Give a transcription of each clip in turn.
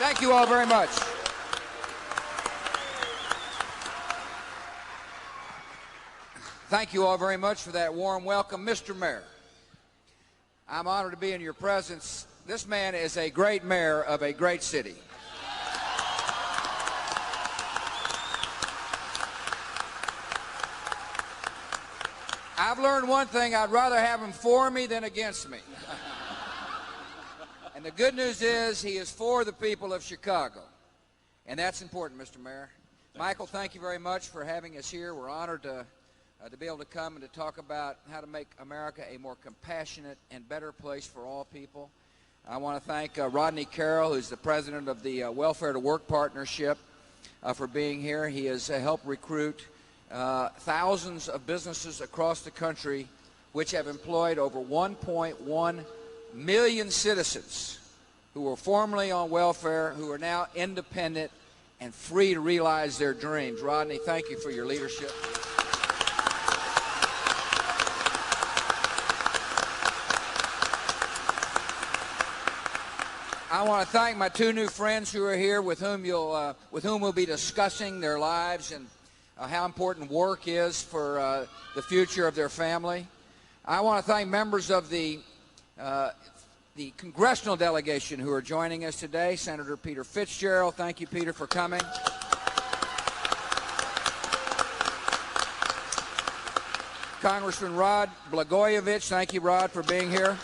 Thank you all very much. Thank you all very much for that warm welcome. Mr. Mayor, I'm honored to be in your presence. This man is a great mayor of a great city. I've learned one thing: I'd rather have him for me than against me. And the good news is he is for the people of Chicago. And that's important, Mr. Mayor. Michael, thank you very much for having us here. We're honored to be able to come and to talk about how to make America a more compassionate and better place for all people. I want to thank Rodney Carroll, who's the president of the Welfare to Work Partnership, for being here. He has helped recruit thousands of businesses across the country, which have employed over 1.1 million citizens who were formerly on welfare, who are now independent and free to realize their dreams. Rodney, thank you for your leadership. I want to thank my two new friends who are here, with whom we'll be discussing their lives and how important work is for the future of their family. I want to thank members of the congressional delegation who are joining us today. Senator Peter Fitzgerald, thank you, Peter, for coming. Congressman Rod Blagojevich, thank you, Rod, for being here.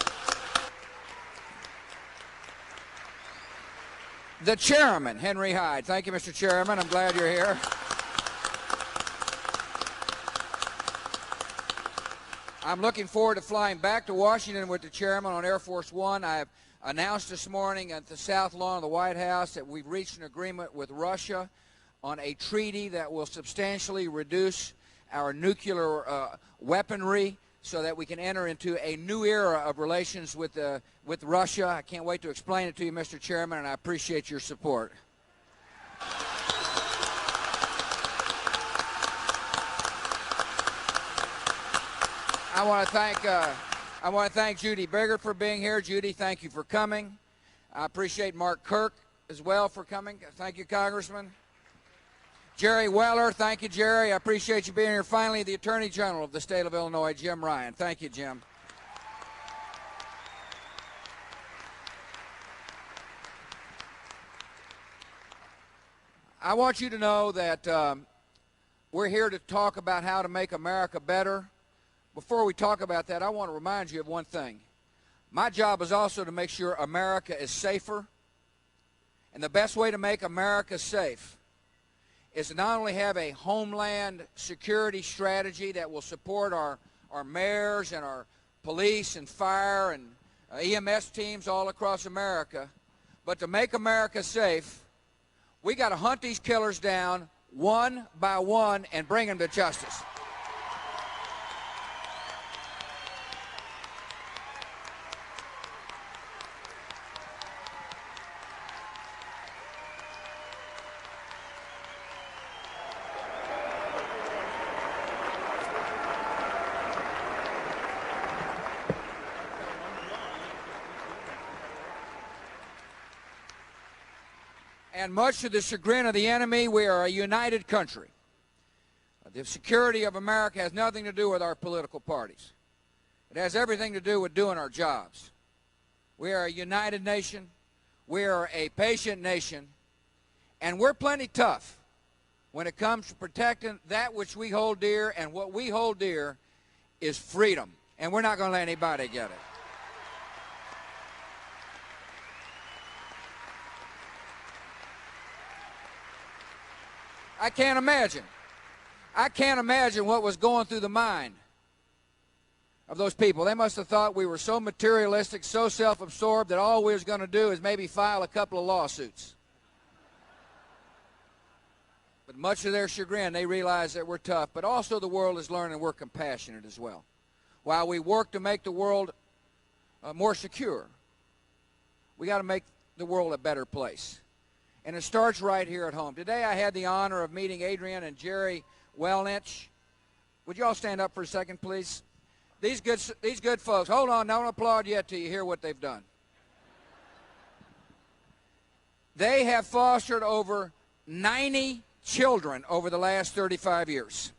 The chairman, Henry Hyde. Thank you, Mr. Chairman. I'm glad you're here. I'm looking forward to flying back to Washington with the chairman on Air Force One. I have announced this morning at the South Lawn of the White House that we've reached an agreement with Russia on a treaty that will substantially reduce our nuclear weaponry, so that we can enter into a new era of relations with Russia. I can't wait to explain it to you, Mr. Chairman, and I appreciate your support. I want to thank Judy Biggert for being here. Judy, thank you for coming. I appreciate Mark Kirk as well for coming. Thank you, Congressman. Jerry Weller, thank you, Jerry. I appreciate you being here. Finally, the Attorney General of the state of Illinois, Jim Ryan. Thank you, Jim. I want you to know that we're here to talk about how to make America better. Before we talk about that, I want to remind you of one thing. My job is also to make sure America is safer. And the best way to make America safe is to not only have a homeland security strategy that will support our mayors and our police and fire and EMS teams all across America, but to make America safe, we got to hunt these killers down one by one and bring them to justice. And much to the chagrin of the enemy, we are a united country. The security of America has nothing to do with our political parties. It has everything to do with doing our jobs. We are a united nation. We are a patient nation. And we're plenty tough when it comes to protecting that which we hold dear, and what we hold dear is freedom. And we're not going to let anybody get it. I can't imagine what was going through the mind of those people. They must have thought we were so materialistic, so self-absorbed, that all we was going to do is maybe file a couple of lawsuits. But much to their chagrin, they realize that we're tough. But also the world is learning we're compassionate as well. While we work to make the world more secure, we got to make the world a better place. And it starts right here at home. Today I had the honor of meeting Adrian and Jerry Wellnich. Would you all stand up for a second, please? These good folks. Hold on, don't applaud yet till you hear what they've done. They have fostered over 90 children over the last 35 years.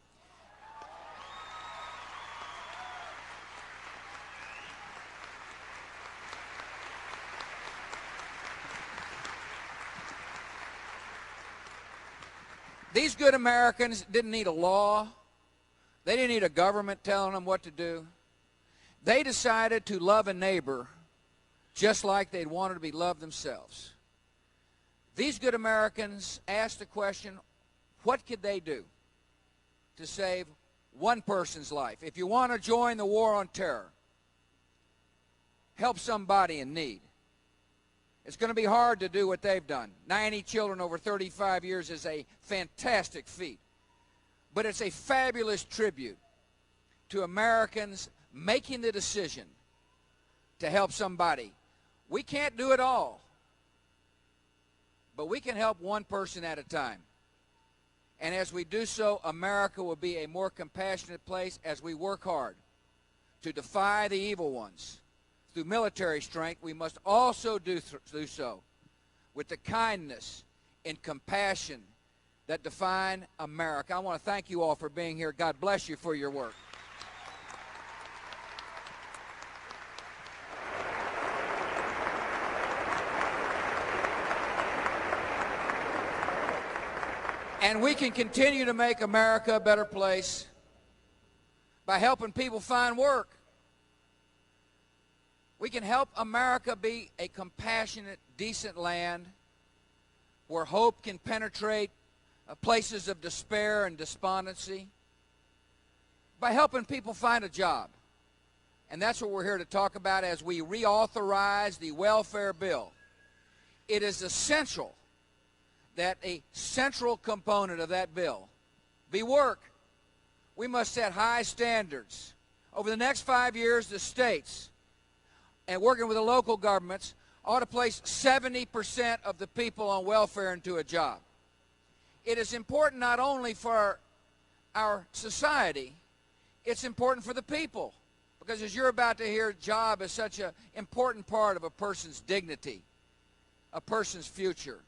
These good Americans didn't need a law. They didn't need a government telling them what to do. They decided to love a neighbor just like they'd wanted to be loved themselves. These good Americans asked the question, what could they do to save one person's life? If you want to join the war on terror, help somebody in need. It's going to be hard to do what they've done. 90 children over 35 years is a fantastic feat. But it's a fabulous tribute to Americans making the decision to help somebody. We can't do it all, but we can help one person at a time. And as we do so, America will be a more compassionate place as we work hard to defy the evil ones. Through military strength, we must also do so with the kindness and compassion that define America. I want to thank you all for being here. God bless you for your work. And we can continue to make America a better place by helping people find work. We can help America be a compassionate, decent land where hope can penetrate places of despair and despondency by helping people find a job. And that's what we're here to talk about as we reauthorize the welfare bill. It is essential that a central component of that bill be work. We must set high standards. Over the next 5 years, the states, and working with the local governments, ought to place 70% of the people on welfare into a job. It is important not only for our society, it's important for the people. Because as you're about to hear, job is such an important part of a person's dignity, a person's future.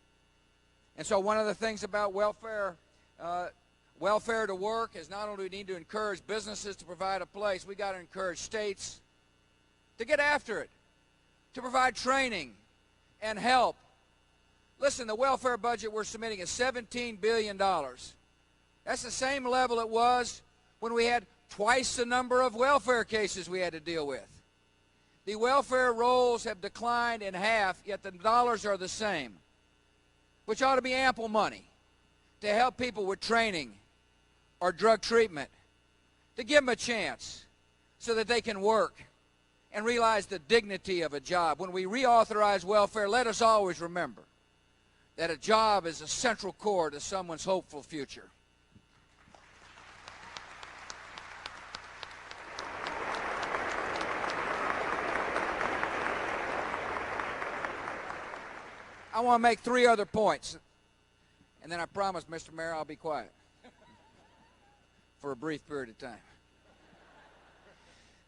And so one of the things about welfare to work is not only do we need to encourage businesses to provide a place, we got to encourage states to get after it, to provide training and help. Listen, the welfare budget we're submitting is $17 billion. That's the same level it was when we had twice the number of welfare cases we had to deal with. The welfare rolls have declined in half, yet the dollars are the same, which ought to be ample money to help people with training or drug treatment, to give them a chance so that they can work and realize the dignity of a job. When we reauthorize welfare, let us always remember that a job is a central core to someone's hopeful future. I want to make 3 other points, and then I promise, Mr. Mayor, I'll be quiet for a brief period of time.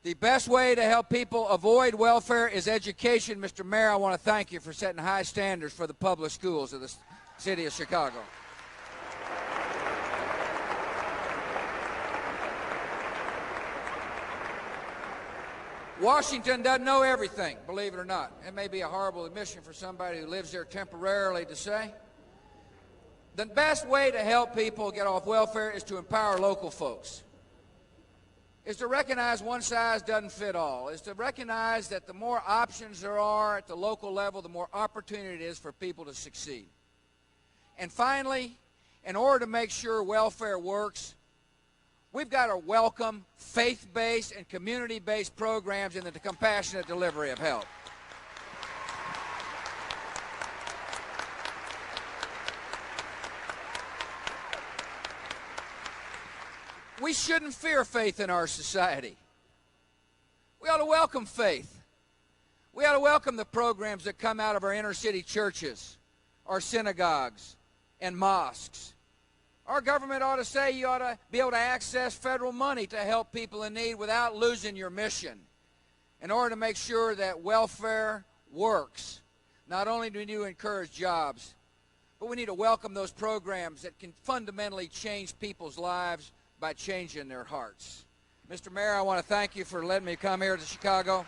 The best way to help people avoid welfare is education. Mr. Mayor, I want to thank you for setting high standards for the public schools of the city of Chicago. Washington doesn't know everything, believe it or not. It may be a horrible admission for somebody who lives there temporarily to say. The best way to help people get off welfare is to empower local folks. Is to recognize one size doesn't fit all. Is to recognize that the more options there are at the local level, the more opportunity it is for people to succeed. And finally, in order to make sure welfare works, we've got to welcome faith-based and community-based programs into the compassionate delivery of help. We shouldn't fear faith in our society. We ought to welcome faith. We ought to welcome the programs that come out of our inner city churches, our synagogues, and mosques. Our government ought to say you ought to be able to access federal money to help people in need without losing your mission in order to make sure that welfare works. not only do we need to encourage jobs, but we need to welcome those programs that can fundamentally change people's lives by changing their hearts. Mr. Mayor, I want to thank you for letting me come here to Chicago.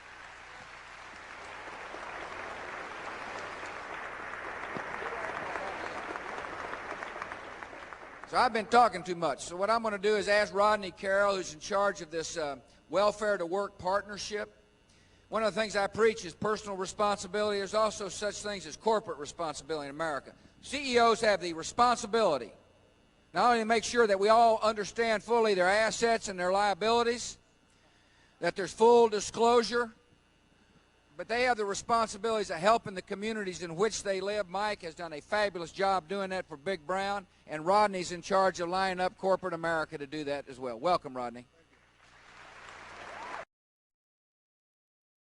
So I've been talking too much. So what I'm going to do is ask Rodney Carroll, who's in charge of this Welfare to Work partnership. One of the things I preach is personal responsibility. There's also such things as corporate responsibility in America. CEOs have the responsibility not only to make sure that we all understand fully their assets and their liabilities, that there's full disclosure, but they have the responsibilities of helping the communities in which they live. Mike has done a fabulous job doing that for Big Brown, and Rodney's in charge of lining up corporate America to do that as well. Welcome, Rodney.